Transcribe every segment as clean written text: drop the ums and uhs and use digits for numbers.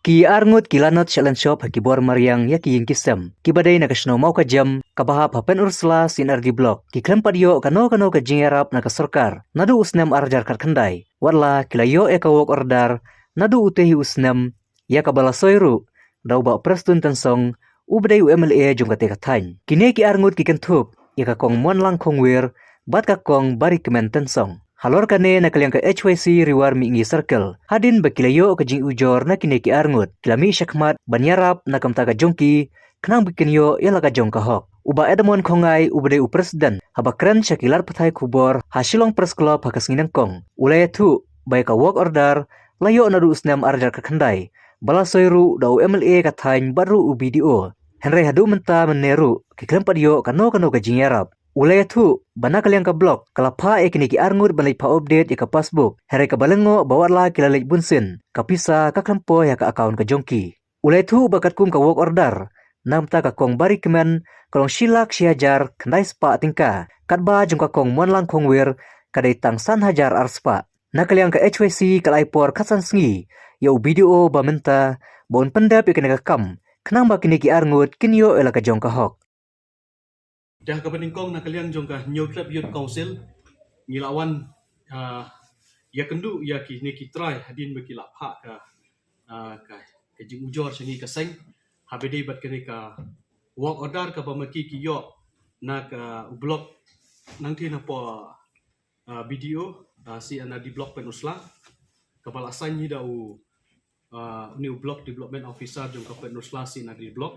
Ki arngut kilanot shalan shop hakibor mariang ya ki yingkisem. Ki badai na kasno mau ka jam kabahap hapen ursla sinar di blok. Ki klem padio kano ka jingerap na kasorkar. Nadu usnam arjar karkandai. Warla kilayo e kawok ordar. Nadu utehi usnam ya kabala soiru. Dau ba prestun tensong ubdai UMLA jong kate katany. Kini ki arngut ki kentup ya ka kong mon lang kongwir bat ka kong bari kemen tensong. Halor kane na kaliang ka HYC riwar mingi circle. Hadin bakilayo ka jing ujor na kineki arngut. Kilami syakmat banyarap na kamta ka jongki. Kenang bikinyo yala ka jong kahok. Uba edamon kongai ubade u presiden. Habakren syakilar patai kubor hasilong press club hakas nginang kong. Ulaya tu baik ka work order layo nadu usnam arjar ka kandai. Bala soiru dau MLA katany baru u video. Henry hadu menta meneru kiklem padio kano ka jingyarap. Ulaya tu bana kaliang ka blog kalapa kini ki arngut balai pa update ya ka passbook here ka balengo bawarla kilalek bunsin kapisa ka klampo ya ka account ka jongki. Ulaya tu bakat kum ka work order namta ka kong bari kemen kalong silak siajar kendai spa tingka katba jong ka kong monlang kongwir kadai tang san hajar arspa. Na kaliang ka HYC kalai por katsan sengi ya u video ba menta bon pendap ya kena ka kam kenang ba kini ki arngut kinyo ela ka jong ka hok. Dah ka peningkong na kaliang jong ka New Club Youth Council ngilawan ya kendu ya ki ni ki try hadin baki lap ha ka jing ujor sengi ka seng habedi bat kini ka work order ka pamaki ki yo na ka blog nanti na po video si ana di blog penusla kepala san ni dau ni blog development officer jong ka penusla si na di blog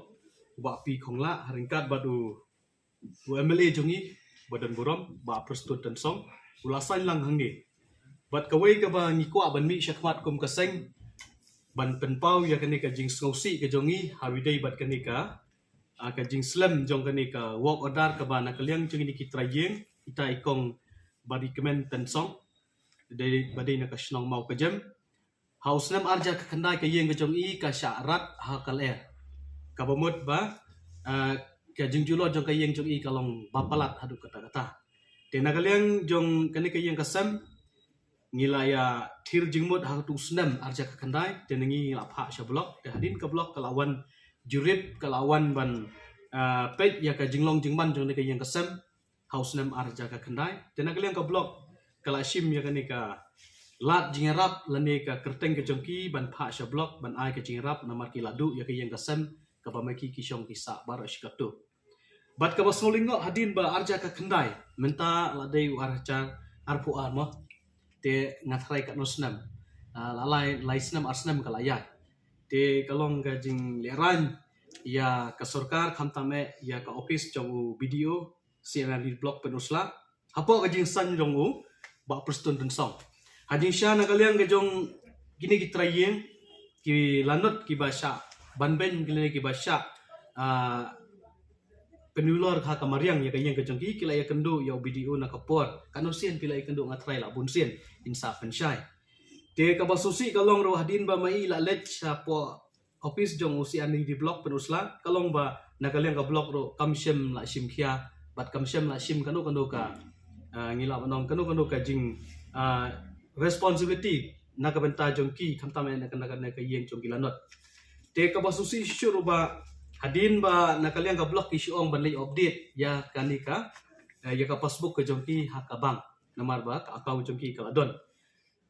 ba pi khongla haringkat badu UMLA jongi badan buram ba prestut dan song ulasan lang hangi bat kawai ka ba ngikwa ban mi syakmat kum kaseng ban penpau ya kani ka jing sngosi ka jongi hawidai bat kani ka jing slam jong kani ka work order ka ba na kaliang jongi ni kitrayeng ita ikong badi kemen dan song dari badai na ka snong mau ka jam haus nam arja ka kandai ka yeng ka jongi ka syarat hakal ka bomot ba ka jing julo jong kayeng jong i kalong bapalat hadu kata-kata. Tena kaliang jong kani kayeng kasam ngilaya thir jingmut hatu snam arja ka kandai tenengi lapha sya blok te hadin ka blok kalawan jurip kalawan ban pet ya ka jinglong jingman jong ni kayeng kasam haus nam arja ka kandai tena kaliang ka blok kala shim ya kani ka lat jingarap lani ka kerteng ka jongki ban pha sya blok ban ai ka jingarap namar ki ladu ya kayeng kasam ka pamaki ki syong kisa bar syikatu. Bat ka basmolingo hadin ba arja ka kendai menta ladai arja arpu armo te ngatrai ka nosnam lalai laisnam arsnam kalaya te kalong ka jing leran ya ka sarkar khamtame ya ka office jong video siaran di blog penusla hapo ka jing san jong ba prestun den song hadin sya na kaliang ka jong gini kitrayeng ki lanot ki basha banben gini ki basha penulor ha kamariang ya kayang kejongki kila ya kendu ya video na kapor kanusian kila ya kendu ngatrai la bunsian insa pensyai te kabasusi kalong ro hadin ba mai la let sa po office jong usi ani di blog penusla kalong ba na kaliang ka blog ro kamsem la sim khia bat kamsem la sim kanu ka ngila manong kanu ka jing responsibility na ka benta jongki khamtame na kana kayeng jongki lanot te kabasusi syuru ba hadin ba nakaliang ka blog isyong banlay update ya kanika ya ka passbook ka jongki hakabang namar ba ka akaw jongki kaladon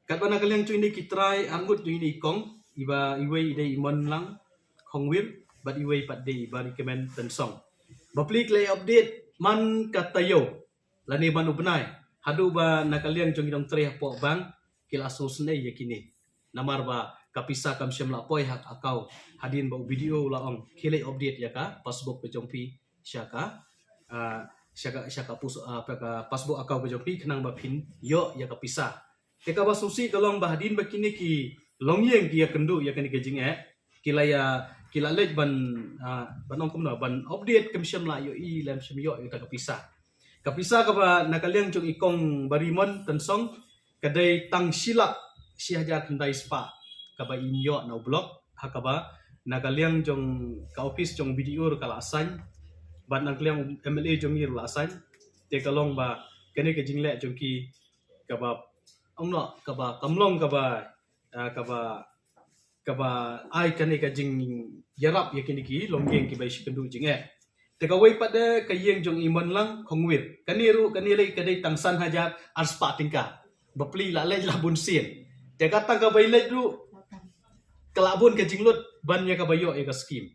kat ba nakaliang chu ini kitry angut chu ini kong iba iway ide imon lang khongwir bat iway pat de ba recommend ten song baplik lay update man katayo lani banu benai hadu ba nakaliang jongki dong tre po bang kila susne yakini namar ba kapisa kam syam la poi hak akau hadin ba video laong kile update ya ka passbook pe jongpi syaka pus ka passbook akau pe jongpi kenang ba pin yo ya kapisa te ka basusi kalong ba hadin ba kini ki longyeng ki ya kendu ya kani kejing kila lej ban banong kumna ban update kam syam la yo i lam syam yo ta kapisa ka ba nakaliang jong ikong barimon tensong kadai tang silak siaja kendai spa kaba inyo na blog hakaba nakaliang jong ka office jong video kala asan bat nakaliang MLA jong ir la asan te kalong ba kene ke jingle jong ki kaba ongno kaba kamlong kaba kaba ai kani ka jing yarap yakini ki longgeng ki bai shikendu jing te ka wei pada ka yeng jong iman lang khongwit kani ru kani lai kadai tangsan hajat arspa tingka bapli la lai la bun sien te ka tang ka bai lai ru kelabun ka jinglut ban ya ka bayo e ka skim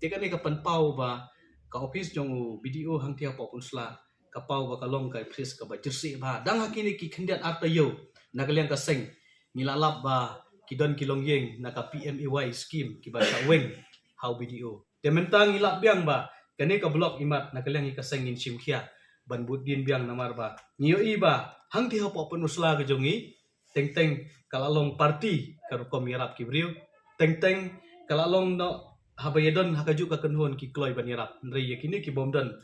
te kani ka panpau ba ka office jong video hang tia popun sla ka pau ba ka long ka pres ka ba jersi ba dang hakini ki khendiat artayo nagaliang ka seng nilalap ba kidon kilong yeng naka PMAY scheme ki ba sa weng how video te mentang ilap biang ba kani ka blok imat nagaliang ka seng in simkhia ban budin biang namar ba niyo iba hang tia popun usla ka jongi teng teng kalalong party karukom yarap ki brio teng teng kalalong no habayadon hakaju ka kenhon ki kloy ban yarap nrei yakini ki bomdon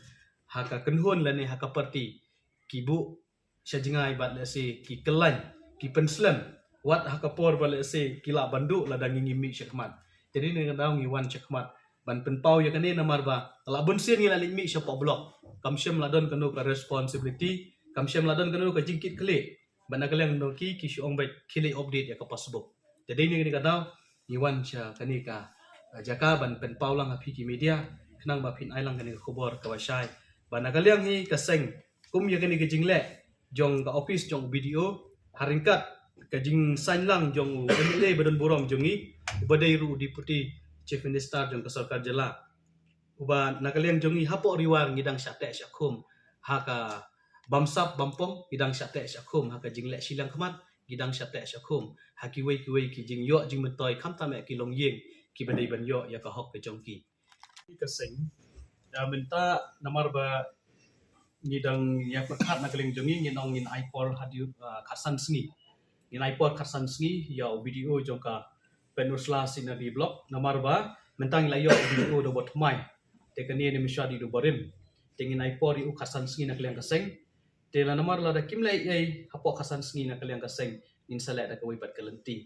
haka kenhon lani haka party ki bu sajingai bat lesi ki kelan ki penslam wat hakapor bale se kila bandu ladang ngimi syakmat jadi ni kadang ngiwan syakmat ban penpau ya kane namar ba la bun sen ngila limi syapa blok kamsyem ladon kanu ka responsibility kamsyem ladon kanu ka jingkit kle ban nakaleng no ki syong bai kile update ya ka pasbuk jadi ni kadang ngiwan sya kani ka jaka ban penpau lang api ki media kenang ba pin ai lang kani khobor ka wasai ban nakaleng hi kaseng kum ya kani ka jingle jong ka office jong video haringkat kajing sanlang jong MLA badan borong jongi ubadai ru deputy chief minister jong kasarkar jela uba nakaliang jongi hapo riwar ngidang syate syakum haka bamsap bampong ngidang syate syakum haka jingle silang kemat ngidang syate syakum hakiwei kiwei ki jing yo jing mentoi khamta me ki long yeng ki badai ban yo ya ka hok ke jongki kaseng da menta namar ba ngidang ya perkhat nakaliang jongi nginong ngin aipor hadiu khasan sni Nilai por kasan sni ya video jongka penusla sina di blog nomor ba mentang layo video do bot mai tekani ni misha di do borin tingin ai por yu kasan sni nak liang kaseng tela nomor la da kim lai ai hapo kasan sni nak liang kaseng in sala da kawai pat kalenti